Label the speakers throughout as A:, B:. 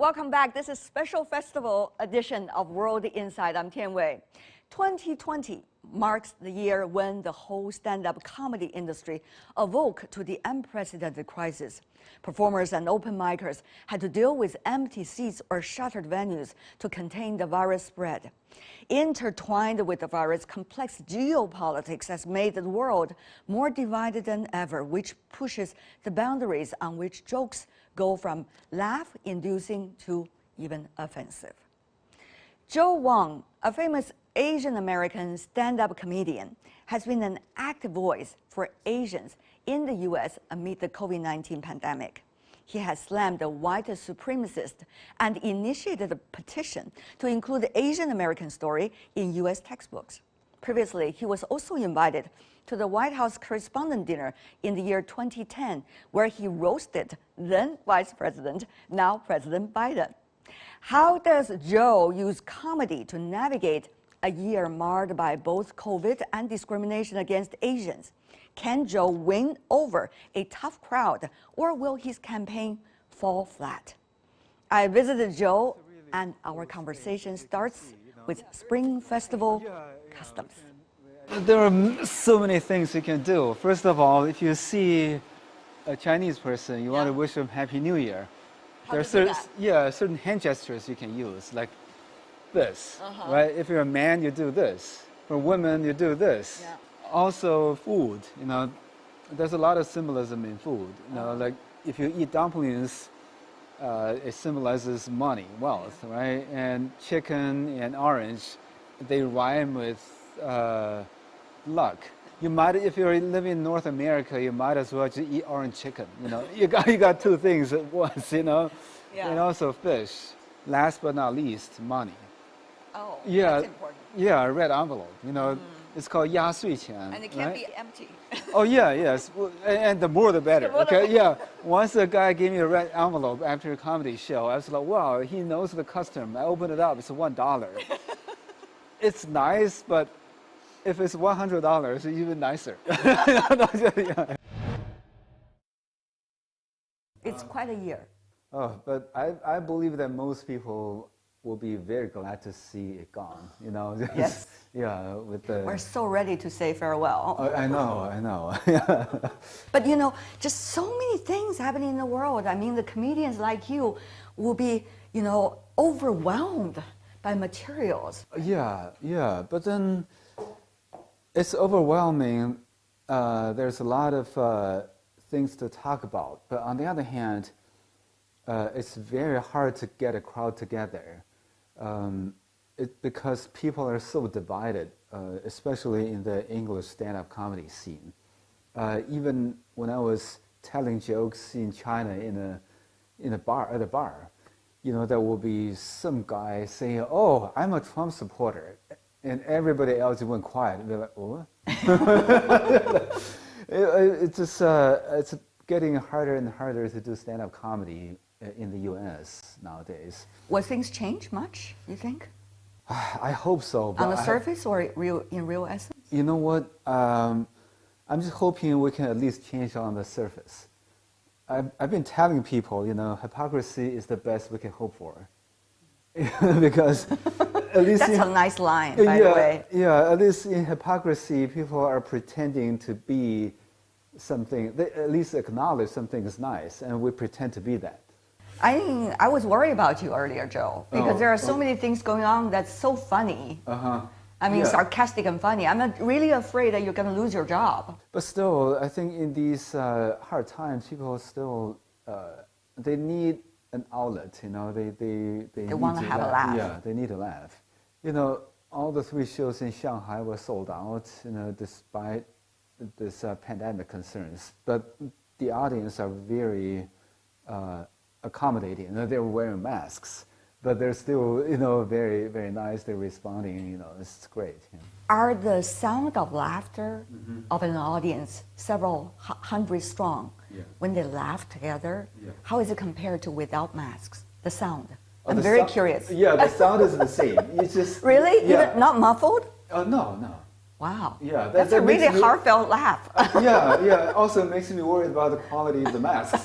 A: Welcome back. This is special festival edition of World Inside. I'm Tian Wei. 2020 marks the year when the whole stand-up comedy industry awoke to the unprecedented crisis. Performers and open micers had to deal with empty seats or shuttered venues to contain the virus spread. Intertwined with the virus, complex geopolitics has made the world more divided than ever, which pushes the boundaries on which jokes go from laugh-inducing to even offensive. Joe Wong, a famous Asian American stand-up comedian, has been an active voice for Asians in the U.S. amid the COVID-19 pandemic. He has slammed the white supremacists and initiated a petition to include the Asian American story in U.S. textbooks. Previously, he was also invited to the White House Correspondents Dinner in the year 2010, where he roasted then Vice President, now President Biden. How does Joe use comedy to navigate a year marred by both COVID and discrimination against Asians? Can Joe win over a tough crowd, or will his campaign fall flat? I visited Joe, and our conversation starts with Spring Festival customs.
B: There are so many things you can do. First of all, if you see a Chinese person, you want to wish them Happy New Year.
A: How there
B: are certain hand gestures you can use, like this, right? If you're a man, you do this. For women, you do this.
A: Yeah.
B: Also, food. There's a lot of symbolism in food. Like if you eat dumplings, it symbolizes money, wealth, right? And chicken and orange, they rhyme with luck. You might, if you're living in North America, you might as well just eat orange chicken. You got two things at once.
A: Yeah.
B: And also fish. Last but not least, money.
A: Oh,
B: yeah,
A: that's important.
B: Yeah, a red envelope. It's called 压岁钱.
A: And it can't
B: right?
A: be empty.
B: Oh yeah, yes, and the more the better. Okay, yeah. Once a guy gave me a red envelope after a comedy show, I was like, wow, he knows the custom. I opened it up, it's $1. It's nice, but if it's $100, it's even nicer.
A: It's quite a year.
B: Oh, but I believe that most people will be very glad to see it gone.
A: Yes.
B: Yeah, with the.
A: We're so ready to say farewell.
B: I know.
A: But just so many things happening in the world. I mean, the comedians like you will be, overwhelmed by materials.
B: Yeah. But then it's overwhelming. There's a lot of things to talk about. But on the other hand, it's very hard to get a crowd together. Because people are so divided, especially in the English stand-up comedy scene. Even when I was telling jokes in China in a bar, at a bar, there will be some guy saying, "Oh, I'm a Trump supporter," and everybody else went quiet. They're like, "What?" It's getting harder and harder to do stand-up comedy in the U.S. nowadays.
A: Will things change much, you think?
B: I hope so. But
A: on the surface or in real essence?
B: You know what? I'm just hoping we can at least change on the surface. I've been telling people, hypocrisy is the best we can hope for. Because at least
A: that's a nice line, by the way.
B: Yeah, at least in hypocrisy, people are pretending to be something. They at least acknowledge something is nice, and we pretend to be that.
A: I was worried about you earlier, Joe, because there are so many things going on that's so funny. Sarcastic and funny. I'm really afraid that you're going to lose your job.
B: But still, I think in these hard times, people still they need an outlet. They
A: want to have a laugh.
B: Yeah, they need to laugh. All the 3 shows in Shanghai were sold out. Despite this pandemic concerns, but the audience are very accommodating. They're wearing masks, but they're still, very, very nice. They're responding. It's great.
A: Are the sound of laughter of an audience several hundred strong when they laugh together? Yeah. How is it compared to without masks? The sound. I'm very curious.
B: Yeah, the sound is the same. It's just
A: really. Yeah. Even not muffled.
B: No.
A: Wow.
B: Yeah,
A: that's a really heartfelt laugh.
B: yeah. Also makes me worried about the quality of the masks.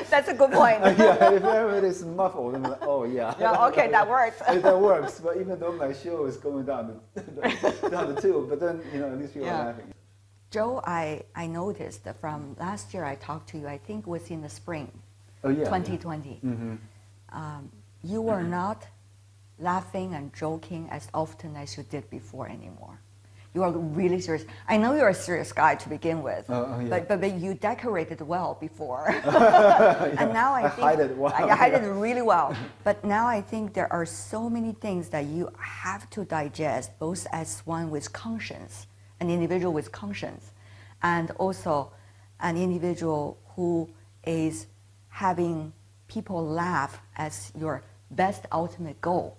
A: That's a good point.
B: Yeah, if everybody's muffled, I'm like, oh yeah.
A: Yeah, okay, that works.
B: That works, but even though my show is going down the tube, but then, at least people are laughing.
A: Joe, I noticed that from last year I talked to you, I think it was in the spring, 2020.
B: Yeah. Mm-hmm.
A: You were not laughing and joking as often as you did before anymore. You are really serious. I know you're a serious guy to begin with,
B: yeah.
A: but you decorated well before. And now I think
B: hide it well.
A: I hide it really well. But now I think there are so many things that you have to digest, both as one with conscience, an individual with conscience, and also an individual who is having people laugh as your best ultimate goal.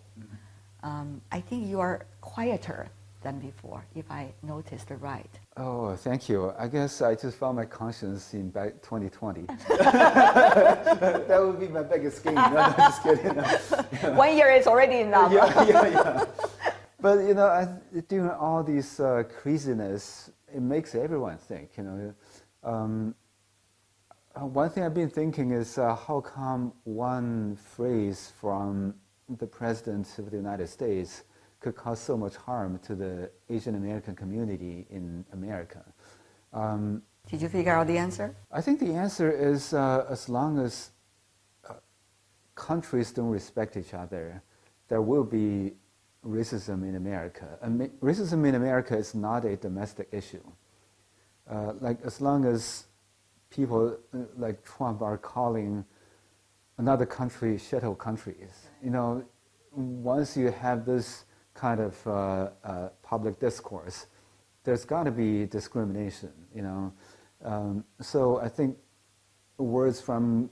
A: I think you are quieter than before, if I noticed it right.
B: Oh, thank you. I guess I just found my conscience in back 2020. That would be my biggest gain. No, just kidding. No.
A: 1 year is already enough.
B: Yeah. But during all these craziness, it makes everyone think. One thing I've been thinking is how come one phrase from the President of the United States could cause so much harm to the Asian American community in America?
A: Did you figure out the answer?
B: I think the answer is as long as countries don't respect each other, there will be racism in America. Racism in America is not a domestic issue. As long as people like Trump are calling another country shuttle countries, once you have this kind of public discourse, there's got to be discrimination, So I think words from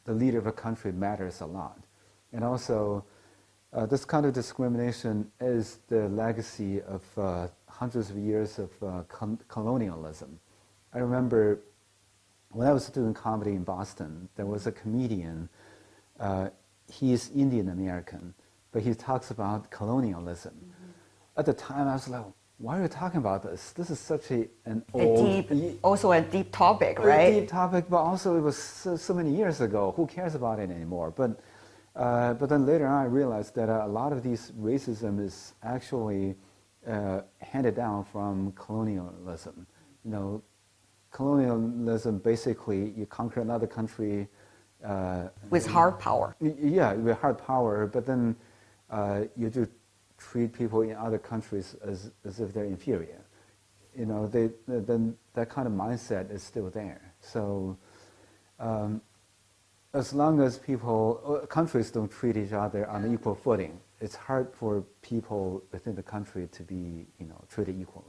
B: the leader of a country matters a lot. And also, this kind of discrimination is the legacy of hundreds of years of colonialism. I remember when I was doing comedy in Boston, there was a comedian, he's Indian American, but he talks about colonialism. Mm-hmm. At the time, I was like, why are you talking about this? This is such
A: also a deep topic, right?
B: A deep topic, but also it was so many years ago. Who cares about it anymore? But then later on, I realized that a lot of these racism is actually handed down from colonialism. Colonialism, basically, you conquer another country.
A: With hard power.
B: Yeah, with hard power, but then you do treat people in other countries as if they're inferior. Then that kind of mindset is still there. So as long as countries don't treat each other on an equal footing, it's hard for people within the country to be, treated equally.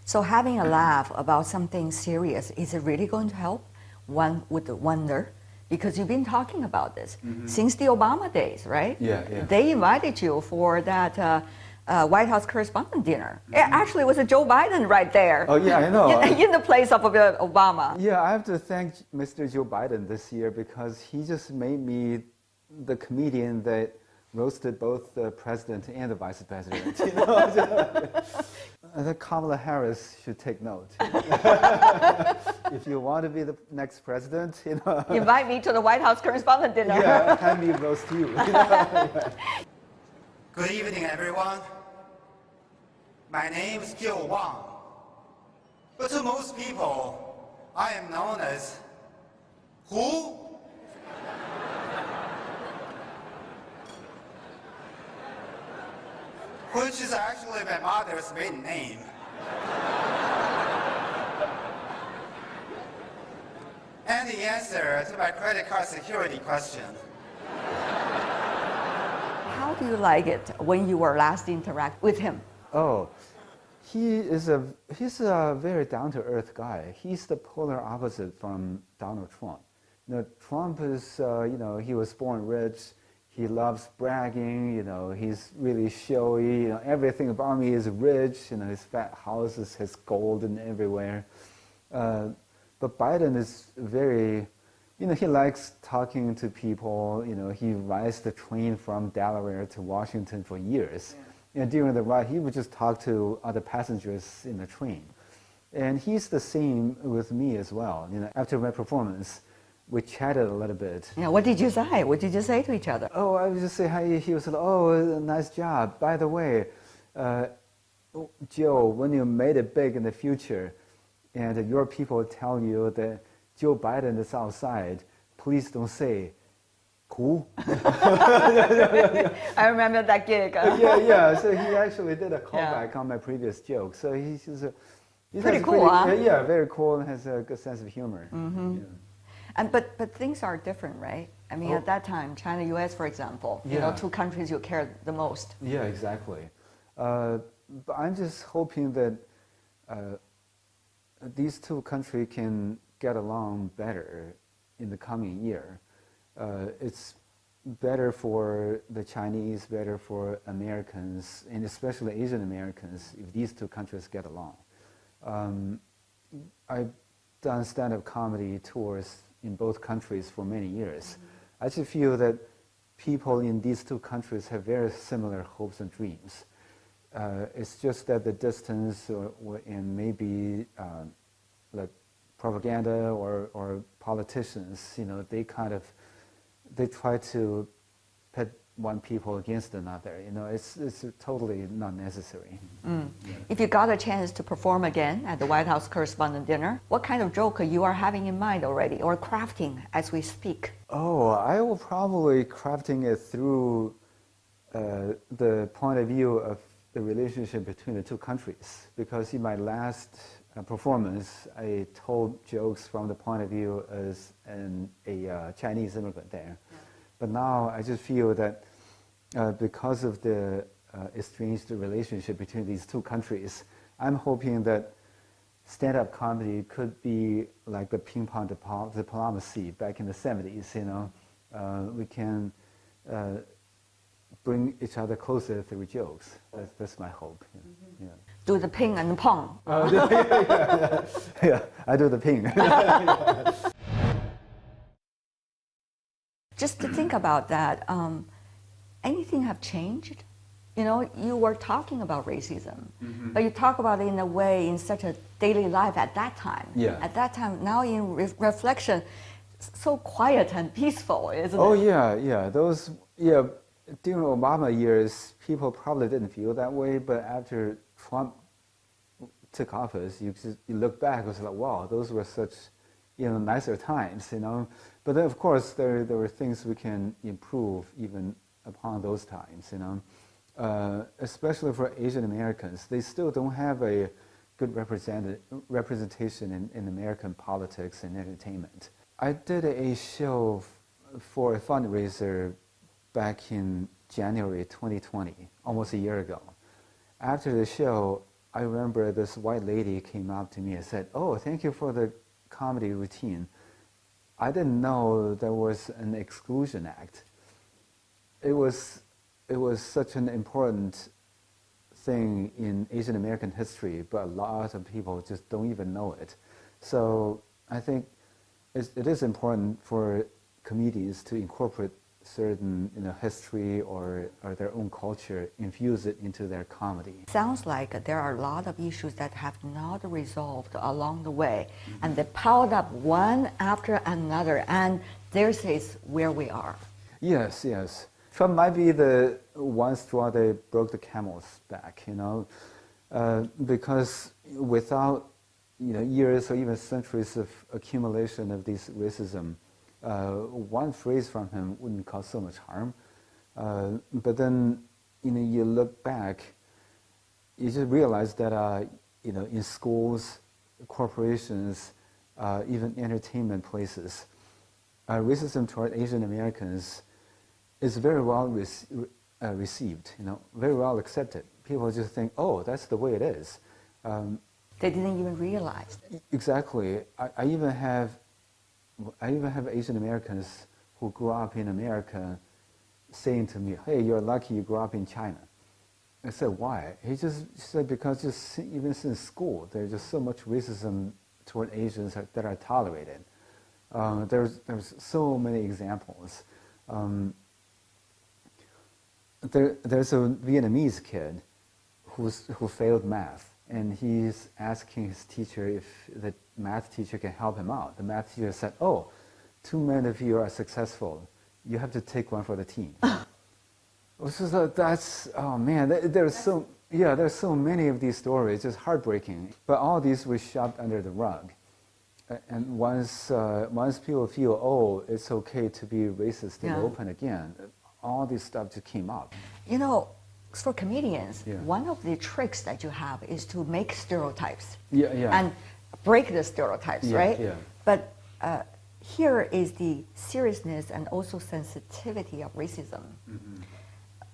A: So having a laugh about something serious, is it really going to help? One would wonder, because you've been talking about this since the Obama days, right?
B: Yeah.
A: They invited you for that White House Correspondents Dinner. Actually, it was Joe Biden right there.
B: Oh yeah, I know.
A: In the place of Obama.
B: Yeah, I have to thank Mr. Joe Biden this year because he just made me the comedian that roasted both the president and the vice president. I think Kamala Harris should take note. If you want to be the next president,
A: invite me to the White House Correspondents Dinner.
B: Yeah, hand me roast you.
C: Good evening, everyone. My name is Joe Wong. But to most people, I am known as who? Which is actually my mother's maiden name. And the answer to my credit card security question.
A: How do you like it when you were last interact with him?
B: Oh, he's a very down-to-earth guy. He's the polar opposite from Donald Trump. Trump is, he was born rich. He loves bragging, he's really showy, everything about me is rich, his fat houses, his gold and everywhere. But Biden is very, he likes talking to people, he rides the train from Delaware to Washington for years. And during the ride, he would just talk to other passengers in the train. And he's the same with me as well. After my performance, we chatted a little bit.
A: Yeah, what did you say? What did you say to each other?
B: Oh, I would just say hi. He was like, oh, nice job. By the way, Joe, when you made it big in the future, and your people tell you that Joe Biden is outside, please don't say, cool.
A: I remember that gig.
B: Yeah. So he actually did a callback on my previous joke. So he's
A: pretty cool, huh?
B: Yeah, very cool and has a good sense of humor.
A: Mm-hmm. Yeah. But things are different, right? I mean, at that time, China, U.S., for example, two countries you care the most.
B: Yeah, exactly. But I'm just hoping that these two countries can get along better in the coming year. It's better for the Chinese, better for Americans, and especially Asian Americans, if these two countries get along. I've done stand-up comedy tours in both countries for many years. I just feel that people in these two countries have very similar hopes and dreams. It's just that the distance and maybe like propaganda or politicians, they try to pit one people against another. It's totally not necessary.
A: Yeah. If you got a chance to perform again at the White House Correspondents Dinner, what kind of joke you are having in mind already or crafting as we speak?
B: Oh, I will probably crafting it through the point of view of the relationship between the two countries. Because in my last performance, I told jokes from the point of view as a Chinese immigrant there. Yeah. But now I just feel that because of the estranged relationship between these two countries, I'm hoping that stand-up comedy could be like the ping pong diplomacy back in the 70s. We can bring each other closer through jokes. That's my hope. Yeah.
A: Do the ping and pong.
B: Yeah, I do the ping.
A: Just to think about that, anything have changed? You were talking about racism, but you talk about it in a way, in such a daily life at that time.
B: Yeah.
A: At that time, now in reflection, so quiet and peaceful, isn't it?
B: Oh yeah. During Obama years, people probably didn't feel that way, but after Trump took office, you look back, it was like, wow, those were such, nicer times, But then, of course, there were things we can improve even upon those times, Especially for Asian Americans, they still don't have a good representation in American politics and entertainment. I did a show for a fundraiser back in January 2020, almost a year ago. After the show, I remember this white lady came up to me and said, "Oh, thank you for the comedy routine. I didn't know there was an exclusion act." It was such an important thing in Asian American history, but a lot of people just don't even know it. So I think it is important for comedians to incorporate certain history or their own culture, infuse it into their comedy.
A: Sounds like there are a lot of issues that have not resolved along the way, and they piled up one after another, and this is where we are.
B: Yes. Trump might be the one straw that broke the camel's back, because without years or even centuries of accumulation of this racism, one phrase from him wouldn't cause so much harm. But then, you look back, you just realize that, in schools, corporations, even entertainment places, racism toward Asian Americans is very well received, very well accepted. People just think, oh, that's the way it is.
A: They didn't even realize it.
B: Exactly. I even have Asian Americans who grew up in America saying to me, "Hey, you're lucky you grew up in China." I said, "Why?" He just said, because even since school, there's just so much racism toward Asians that are tolerated. There's so many examples. there's a Vietnamese kid who failed math, and he's asking his teacher if the math teacher can help him out. The math teacher said, "Oh, too many of you are successful. You have to take one for the team." So that's, oh man, there's so many of these stories, just heartbreaking. But all these were shoved under the rug. And once people feel, oh, it's okay to be racist and open again, all this stuff just came up.
A: You know, for comedians, one of the tricks that you have is to make stereotypes. And break the stereotypes, right?
B: Yeah.
A: But here is the seriousness and also sensitivity of racism.
B: Mm-hmm.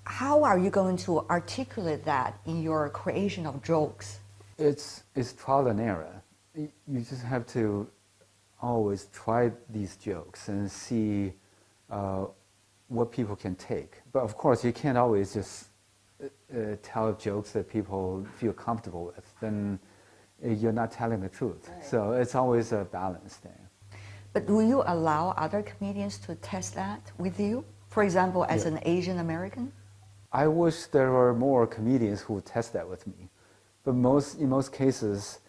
A: How are you going to articulate that in your creation of jokes?
B: It's trial and error. You just have to always try these jokes and see what people can take. But of course, you can't always just tell jokes that people feel comfortable with. Then you're not telling the truth. Right. So it's always a balance there.
A: But will you allow other comedians to test that with you? For example, as an Asian American?
B: I wish there were more comedians who would test that with me. But in most cases,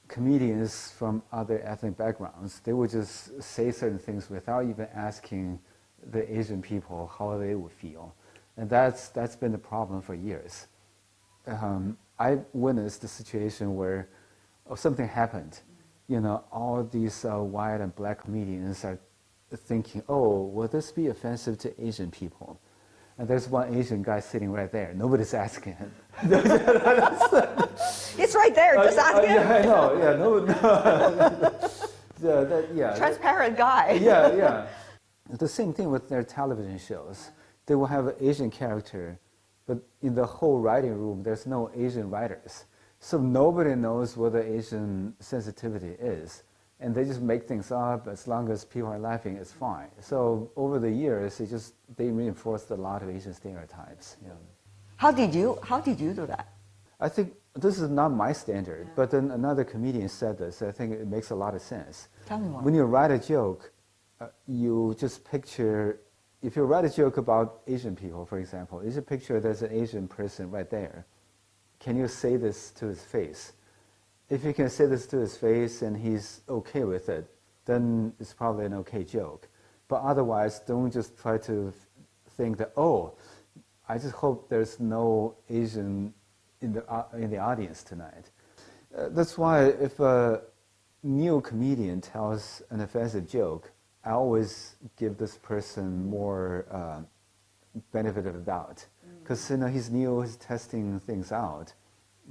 B: comedians from other ethnic backgrounds, they would just say certain things without even asking the Asian people how they would feel. And that's been the problem for years. I witnessed a situation where something happened. You know, all these white and black comedians are thinking, oh, will this be offensive to Asian people? And there's one Asian guy sitting right there. Nobody's asking him.
A: It's right there. Just ask him.
B: Yeah, I know. Yeah, no.
A: Transparent guy.
B: Yeah. The same thing with their television shows. They will have an Asian character, but in the whole writing room, there's no Asian writers. So nobody knows what the Asian sensitivity is. And they just make things up. As long as people are laughing, it's fine. So over the years, they reinforced a lot of Asian stereotypes. Yeah.
A: How did you do that?
B: I think this is not my standard, but then another comedian said this. I think it makes a lot of sense.
A: Tell me more.
B: When you write a joke, you just picture, if you write a joke about Asian people, for example, you just picture there's an Asian person right there. Can you say this to his face? If you can say this to his face and he's okay with it, then it's probably an okay joke. But otherwise, don't just try to think that, oh, I just hope there's no Asian in the audience tonight. That's why if a new comedian tells an offensive joke, I always give this person more benefit of the doubt. Because he's new, he's testing things out.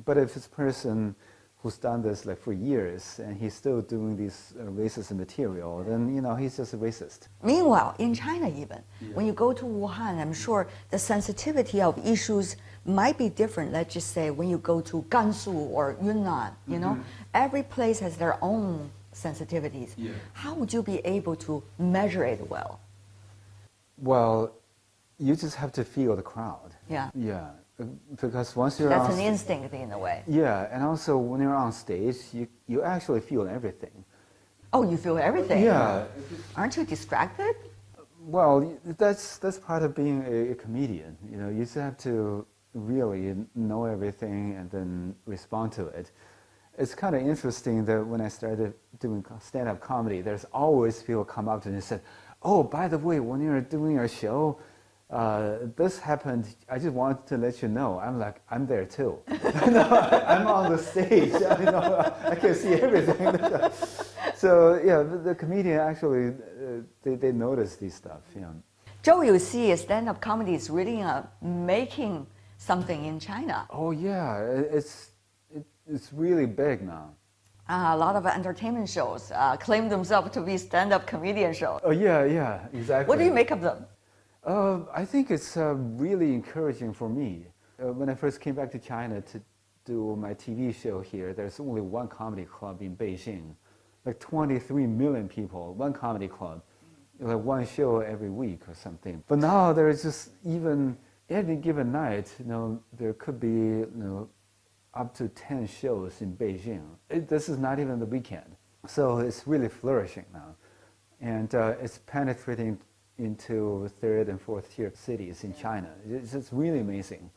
B: But if this person who's done this like for years and he's still doing this racist material, then he's just a racist.
A: Meanwhile, in China even, when you go to Wuhan, I'm sure the sensitivity of issues might be different. Let's just say when you go to Gansu or Yunnan, every place has their own sensitivities. Yeah. How would you be able to measure it well?
B: Well, you just have to feel the crowd.
A: Yeah.
B: Because once you're
A: That's an instinct in a way.
B: Yeah, and also when you're on stage, you actually feel everything.
A: Oh, you feel everything?
B: Yeah.
A: Aren't you distracted?
B: Well, that's part of being a comedian. You just have to really know everything and then respond to it. It's kind of interesting that when I started doing stand-up comedy, there's always people come up to me and said, oh, by the way, when you're doing your show, this happened, I just wanted to let you know. I'm like, I'm there too. I'm on the stage. I can see everything. So yeah, the comedian actually, they notice these stuff.
A: Joe, you see stand-up comedy is really making something in China.
B: Oh yeah, it's really big now.
A: A lot of entertainment shows claim themselves to be stand-up comedian shows.
B: Oh yeah, exactly.
A: What do you make of them?
B: I think it's really encouraging for me. When I first came back to China to do my TV show here, there's only one comedy club in Beijing. Like 23 million people, one comedy club. Like one show every week or something. But now there's just even any given night, there could be up to 10 shows in Beijing. This is not even the weekend. So it's really flourishing now. And it's penetrating into third and fourth tier cities in China. It's really amazing.